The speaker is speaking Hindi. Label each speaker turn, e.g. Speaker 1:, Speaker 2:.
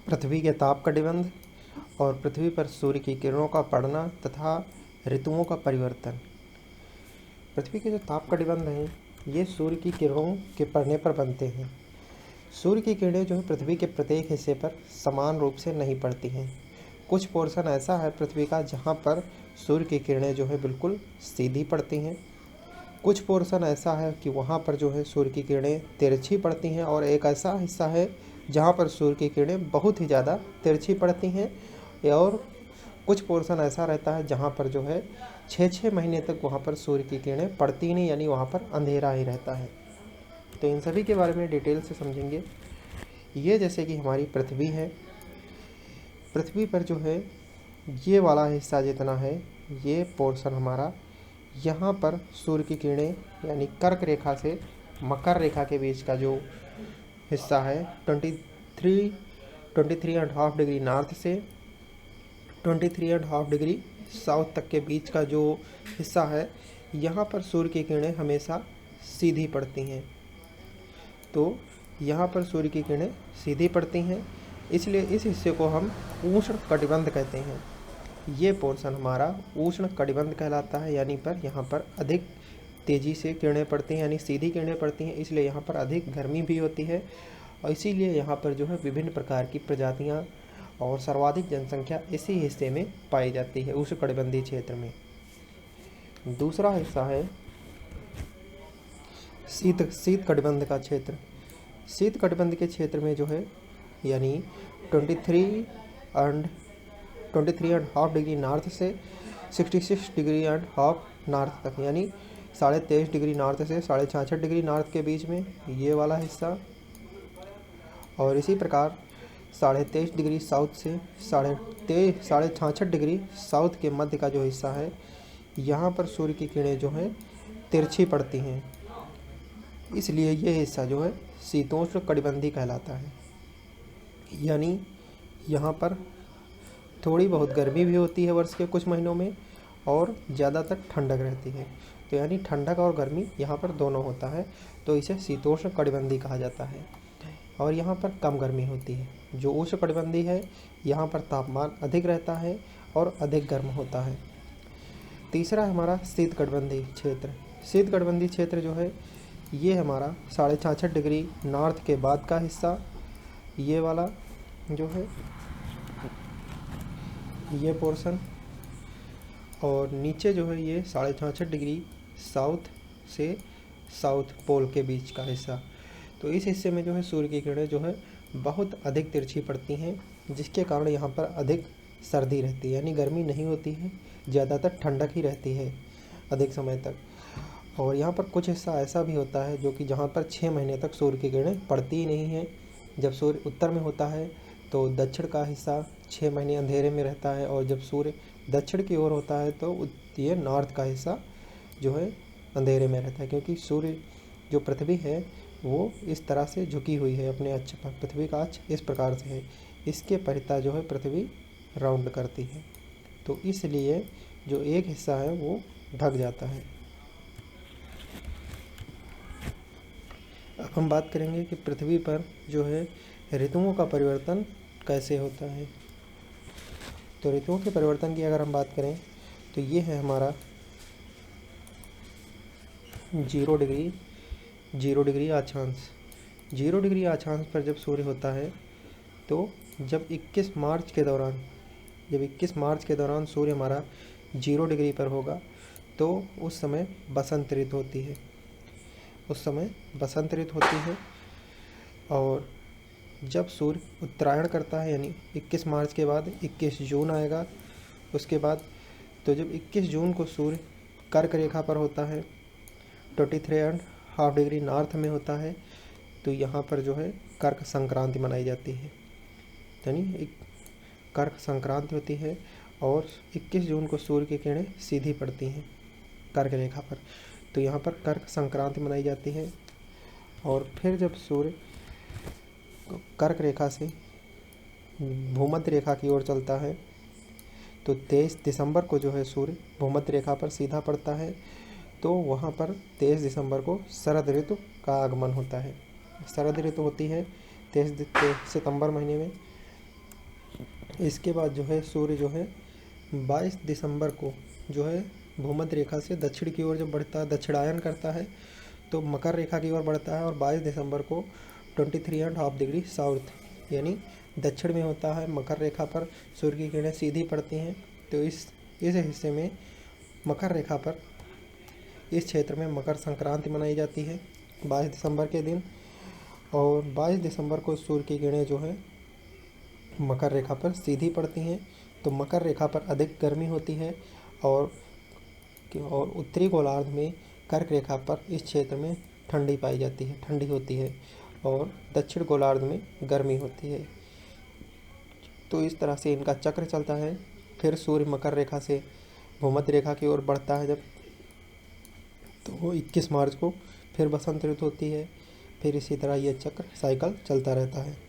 Speaker 1: पृथ्वी के ताप कटिबंध और पृथ्वी पर सूर्य की किरणों का पड़ना तथा ऋतुओं का परिवर्तन। पृथ्वी के जो ताप कटिबंध हैं ये सूर्य की किरणों के पड़ने पर बनते हैं। सूर्य की किरणें जो है पृथ्वी के प्रत्येक हिस्से पर समान रूप से नहीं पड़ती हैं। कुछ पोर्शन ऐसा है पृथ्वी का जहाँ पर सूर्य की किरणें जो है बिल्कुल सीधी पड़ती हैं। कुछ पोर्शन ऐसा है कि वहाँ पर जो है सूर्य की किरणें तिरछी पड़ती हैं, और एक ऐसा हिस्सा है जहाँ पर सूर्य की किरणें बहुत ही ज़्यादा तिरछी पड़ती हैं। और कुछ पोर्शन ऐसा रहता है जहाँ पर जो है 6-6 महीने तक वहाँ पर सूर्य की किरणें पड़ती ही नहीं, यानी वहाँ पर अंधेरा ही रहता है। तो इन सभी के बारे में डिटेल से समझेंगे। ये जैसे कि हमारी पृथ्वी है, पृथ्वी पर जो है ये वाला हिस्सा जितना है ये पोर्शन हमारा, यहाँ पर सूर्य की किरणें यानी कर्क रेखा से मकर रेखा के बीच का जो हिस्सा है 23.5 डिग्री नॉर्थ से 23.5 डिग्री साउथ तक के बीच का जो हिस्सा है, यहाँ पर सूर्य की किरणें हमेशा सीधी पड़ती हैं। तो यहाँ पर सूर्य की किरणें सीधी पड़ती हैं, इसलिए इस हिस्से को हम उष्ण कटिबंध कहते हैं। ये पोर्शन हमारा उष्ण कटिबंध कहलाता है, यानी पर यहाँ पर अधिक तेज़ी से किरणें पड़ती हैं, यानी सीधी किरणें पड़ती हैं, इसलिए यहाँ पर अधिक गर्मी भी होती है। और इसीलिए यहाँ पर जो है विभिन्न प्रकार की प्रजातियाँ और सर्वाधिक जनसंख्या इसी हिस्से में पाई जाती है, उष्ण कटिबंधीय क्षेत्र में। दूसरा हिस्सा है शीत कटिबंध का क्षेत्र। शीत कटिबंध के क्षेत्र में जो है यानी 23.5 डिग्री नॉर्थ से 66.5 नॉर्थ तक, यानी 23.5 डिग्री नॉर्थ से 66.5 डिग्री नॉर्थ के बीच में ये वाला हिस्सा, और इसी प्रकार 23.5 डिग्री साउथ से 66.5 डिग्री साउथ के मध्य का जो हिस्सा है, यहाँ पर सूर्य की किरणें जो हैं तिरछी पड़ती हैं, इसलिए ये हिस्सा जो है शीतोष्ण कटिबंधी कहलाता है। यानी यहाँ पर थोड़ी बहुत गर्मी भी होती है वर्ष के कुछ महीनों में, और ज़्यादातर ठंडक रहती है। तो यानी ठंडक और गर्मी यहाँ पर दोनों होता है, तो इसे शीतोष्ण कटिबंधी कहा जाता है। और यहाँ पर कम गर्मी होती है। जो उष्ण कटिबंधी है यहाँ पर तापमान अधिक रहता है और अधिक गर्म होता है। तीसरा हमारा शीत कटिबंधी क्षेत्र। शीत कटिबंधी क्षेत्र जो है ये हमारा 66.5 डिग्री नॉर्थ के बाद का हिस्सा, ये वाला जो है ये पोर्शन, और नीचे जो है ये 66.5 डिग्री साउथ से साउथ पोल के बीच का हिस्सा। तो इस हिस्से में जो है सूर्य की किरणें जो है बहुत अधिक तिरछी पड़ती हैं, जिसके कारण यहाँ पर अधिक सर्दी रहती है, यानी गर्मी नहीं होती है, ज़्यादातर ठंडक ही रहती है अधिक समय तक। और यहाँ पर कुछ हिस्सा ऐसा भी होता है जो कि जहाँ पर 6 महीने तक सूर्य की किरणें पड़ती ही नहीं हैं। जब सूर्य उत्तर में होता है तो दक्षिण का हिस्सा 6 महीने अंधेरे में रहता है, और जब सूर्य दक्षिण की ओर होता है तो ये नॉर्थ का हिस्सा जो है अंधेरे में रहता है, क्योंकि सूर्य जो पृथ्वी है वो इस तरह से झुकी हुई है अपने अक्ष पर। पृथ्वी का अक्ष इस प्रकार से है, इसके परिता जो है पृथ्वी राउंड करती है, तो इसलिए जो एक हिस्सा है वो ढक जाता है। अब हम बात करेंगे कि पृथ्वी पर जो है ऋतुओं का परिवर्तन कैसे होता है। तो ऋतुओं के परिवर्तन की अगर हम बात करें तो ये है हमारा 0 डिग्री अक्षांश। 0 डिग्री अक्षांश पर जब सूर्य होता है तो जब 21 मार्च के दौरान सूर्य हमारा 0 डिग्री पर होगा तो उस समय बसंत ऋतु होती है। और जब सूर्य उत्तरायण करता है, यानी 21 मार्च के बाद 21 जून आएगा उसके बाद, तो जब 21 जून को सूर्य कर्क रेखा पर होता है 23.5 डिग्री नॉर्थ में होता है, तो यहाँ पर जो है कर्क संक्रांति मनाई जाती है, यानी एक कर्क संक्रांति होती है। और 21 जून को सूर्य की किरणें सीधी पड़ती हैं कर्क रेखा पर, तो यहाँ पर कर्क संक्रांति मनाई जाती है। और फिर जब सूर्य कर्क रेखा से भूमध्य रेखा की ओर चलता है तो 23 दिसंबर को जो है सूर्य भूमध्य रेखा पर सीधा पड़ता है, तो वहाँ पर 23 दिसंबर को शरद ऋतु का आगमन होता है। शरद ऋतु होती है 23 सितंबर महीने में, इसके बाद जो है सूर्य जो है 22 दिसंबर को जो है भूमध्य रेखा से दक्षिण की ओर जब बढ़ता है, दक्षिणायन करता है, तो मकर रेखा की ओर बढ़ता है और 22 दिसंबर को 23.5 डिग्री साउथ यानी दक्षिण में होता है। मकर रेखा पर सूर्य की किरणें सीधी पड़ती हैं। तो इस हिस्से में मकर रेखा पर इस क्षेत्र में मकर संक्रांति मनाई जाती है 22 दिसंबर के दिन। और 22 दिसंबर को सूर्य की किरणें जो है मकर रेखा पर सीधी पड़ती हैं, तो मकर रेखा पर अधिक गर्मी होती है। और उत्तरी गोलार्ध में कर्क रेखा पर इस क्षेत्र में ठंडी पाई जाती है, ठंडी होती है, और दक्षिण गोलार्ध में गर्मी होती है। तो इस तरह से इनका चक्र चलता है। फिर सूर्य मकर रेखा से भूमध्य रेखा की ओर बढ़ता है जब, तो 21 मार्च को फिर बसंत ऋतु होती है। फिर इसी तरह ये चक्र साइकिल चलता रहता है।